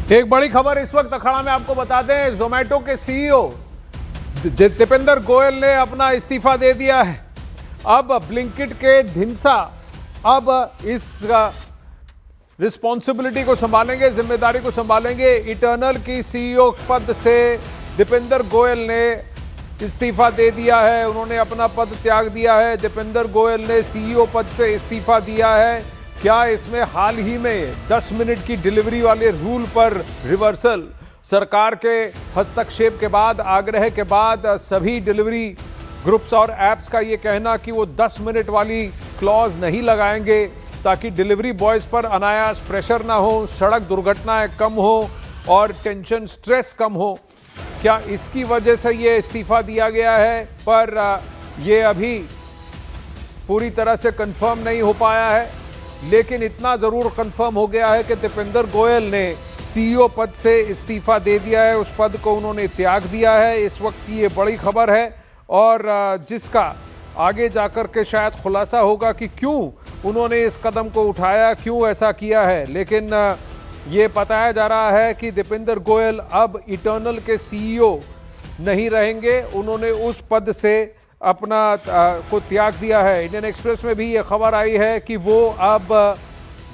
एक बड़ी खबर इस वक्त अखाड़ा में आपको बता दें, जोमेटो के सीईओ दीपेंद्र गोयल ने अपना इस्तीफा दे दिया है। अब ब्लिंकिट के ढिंसा अब इस रिस्पॉन्सिबिलिटी को संभालेंगे, जिम्मेदारी को संभालेंगे। इटर्नल की सीईओ पद से दीपेंद्र गोयल ने इस्तीफा दे दिया है, उन्होंने अपना पद त्याग दिया है। दीपेंद्र गोयल ने सीईओ पद से इस्तीफा दिया है। क्या इसमें हाल ही में 10 मिनट की डिलीवरी वाले रूल पर रिवर्सल, सरकार के हस्तक्षेप के बाद, आग्रह के बाद सभी डिलीवरी ग्रुप्स और एप्स का ये कहना कि वो 10 मिनट वाली क्लॉज नहीं लगाएंगे ताकि डिलीवरी बॉयज़ पर अनायास प्रेशर ना हो, सड़क दुर्घटनाएं कम हो और टेंशन स्ट्रेस कम हो। क्या इसकी वजह से ये इस्तीफा दिया गया है? पर ये अभी पूरी तरह से कंफर्म नहीं हो पाया है, लेकिन इतना ज़रूर कंफर्म हो गया है कि दीपेंद्र गोयल ने सीईओ पद से इस्तीफा दे दिया है, उस पद को उन्होंने त्याग दिया है। इस वक्त की ये बड़ी खबर है और जिसका आगे जाकर के शायद खुलासा होगा कि क्यों उन्होंने इस कदम को उठाया, क्यों ऐसा किया है। लेकिन ये बताया जा रहा है कि दीपेंद्र गोयल अब इटर्नल के सीईओ नहीं रहेंगे, उन्होंने उस पद से अपना को त्याग दिया है। इंडियन एक्सप्रेस में भी ये खबर आई है कि वो अब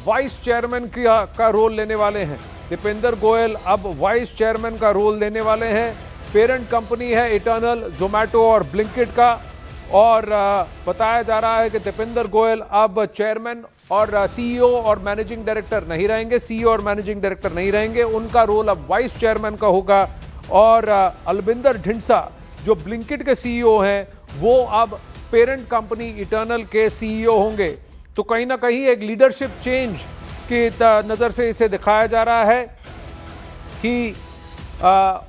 वाइस चेयरमैन का रोल लेने वाले हैं। दीपेंद्र गोयल अब वाइस चेयरमैन का रोल लेने वाले हैं। पेरेंट कंपनी है इटर्नल, जोमेटो और ब्लिंकिट का, और बताया जा रहा है कि दीपेंद्र गोयल अब चेयरमैन और सीईओ और मैनेजिंग डायरेक्टर नहीं रहेंगे, सीईओ और मैनेजिंग डायरेक्टर नहीं रहेंगे, उनका रोल अब वाइस चेयरमैन का होगा। और अलबिंदर ढिंसा जो ब्लिंकिट के सीईओ हैं, वो अब पेरेंट कंपनी इटर्नल के सीईओ होंगे। तो कहीं ना कहीं एक लीडरशिप चेंज की नज़र से इसे दिखाया जा रहा है कि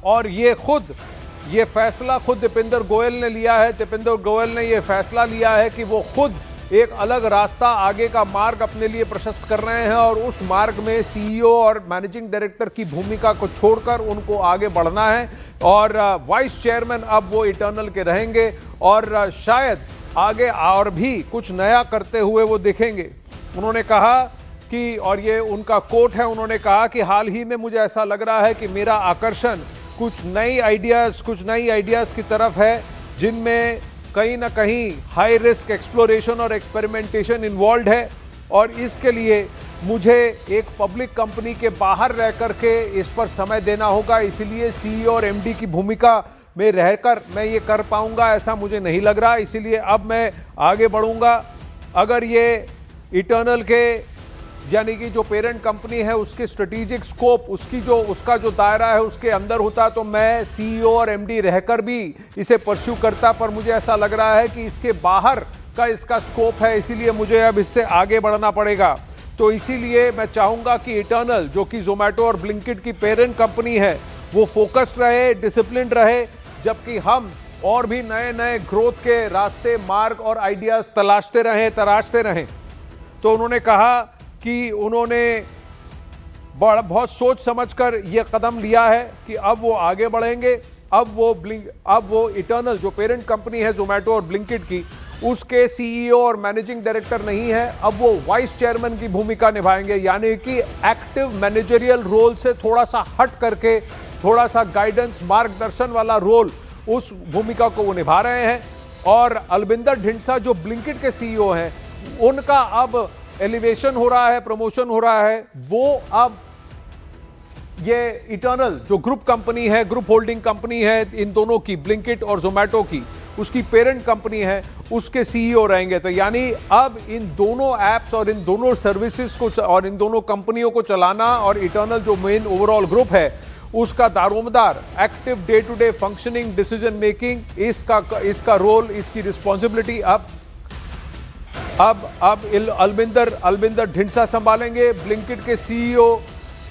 और ये फैसला खुद दीपेंद्र गोयल ने लिया है। दीपेंद्र गोयल ने ये फैसला लिया है कि वो खुद एक अलग रास्ता, आगे का मार्ग अपने लिए प्रशस्त कर रहे हैं और उस मार्ग में सीईओ और मैनेजिंग डायरेक्टर की भूमिका को छोड़कर उनको आगे बढ़ना है। और वाइस चेयरमैन अब वो इटर्नल के रहेंगे और शायद आगे और भी कुछ नया करते हुए वो दिखेंगे। उन्होंने कहा कि, और ये उनका कोट है, उन्होंने कहा कि हाल ही में मुझे ऐसा लग रहा है कि मेरा आकर्षण कुछ नई आइडियाज़ की तरफ है, जिनमें कहीं ना कहीं हाई रिस्क एक्सप्लोरेशन और एक्सपेरिमेंटेशन इन्वॉल्व है, और इसके लिए मुझे एक पब्लिक कंपनी के बाहर रह करके इस पर समय देना होगा। इसीलिए सीईओ और एमडी की भूमिका में रहकर मैं ये कर पाऊंगा ऐसा मुझे नहीं लग रहा, इसीलिए अब मैं आगे बढ़ूंगा। अगर ये इटर्नल के यानी कि जो पेरेंट कंपनी है उसके स्ट्रेटेजिक स्कोप, उसका जो दायरा है उसके अंदर होता तो मैं सीईओ और एमडी रहकर भी इसे परस्यू करता, पर मुझे ऐसा लग रहा है कि इसके बाहर का इसका स्कोप है, इसीलिए मुझे अब इससे आगे बढ़ना पड़ेगा। तो इसीलिए मैं चाहूँगा कि इटर्नल, जो कि जोमेटो और ब्लिंकिट की पेरेंट कंपनी है, वो फोकस्ड रहे, डिसिप्लिन रहे, जबकि हम और भी नए नए ग्रोथ के रास्ते, मार्ग और आइडियाज़ तराशते रहें। तो उन्होंने कहा कि उन्होंने बहुत सोच समझकर यह कदम लिया है कि अब वो आगे बढ़ेंगे। अब वो इटर्नल जो पेरेंट कंपनी है जोमेटो और ब्लिंकिट की, उसके सीईओ और मैनेजिंग डायरेक्टर नहीं है, अब वो वाइस चेयरमैन की भूमिका निभाएंगे, यानी कि एक्टिव मैनेजरियल रोल से थोड़ा सा हट करके थोड़ा सा गाइडेंस, मार्गदर्शन वाला रोल, उस भूमिका को वो निभा रहे हैं। और अलबिंदर ढिंसा जो ब्लिंकिट के सीईओ हैं, उनका अब एलिवेशन हो रहा है, प्रमोशन हो रहा है। वो अब ये इटर्नल जो ग्रुप कंपनी है, ग्रुप होल्डिंग कंपनी है इन दोनों की, ब्लिंकिट और जोमेटो की, उसकी पेरेंट कंपनी है, उसके सीईओ रहेंगे। तो यानी अब इन दोनों एप्स और इन दोनों सर्विसेज को और इन दोनों कंपनियों को चलाना, और इटर्नल जो मेन ओवरऑल ग्रुप है उसका दारोमदार, active day to day functioning, decision making, इसका रोल, इसकी रिस्पॉन्सिबिलिटी अब अलबिंदर ढिंसा संभालेंगे। ब्लिंकिट के सीईओ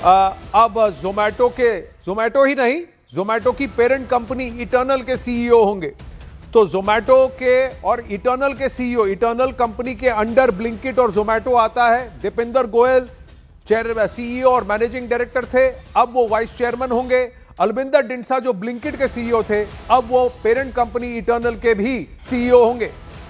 अब जोमेटो ही नहीं, जोमेटो की पेरेंट कंपनी इटर्नल के सीईओ होंगे। तो जोमेटो के और इटर्नल के सीईओ, इटर्नल कंपनी के अंडर ब्लिंकिट और जोमेटो आता है। दीपेंद्र गोयल सीईओ और मैनेजिंग डायरेक्टर थे, अब वो वाइस चेयरमैन होंगे। अलबिंदर ढिंसा जो ब्लिंकिट के सीईओ थे, अब वो पेरेंट कंपनी इटर्नल के भी सीईओ होंगे।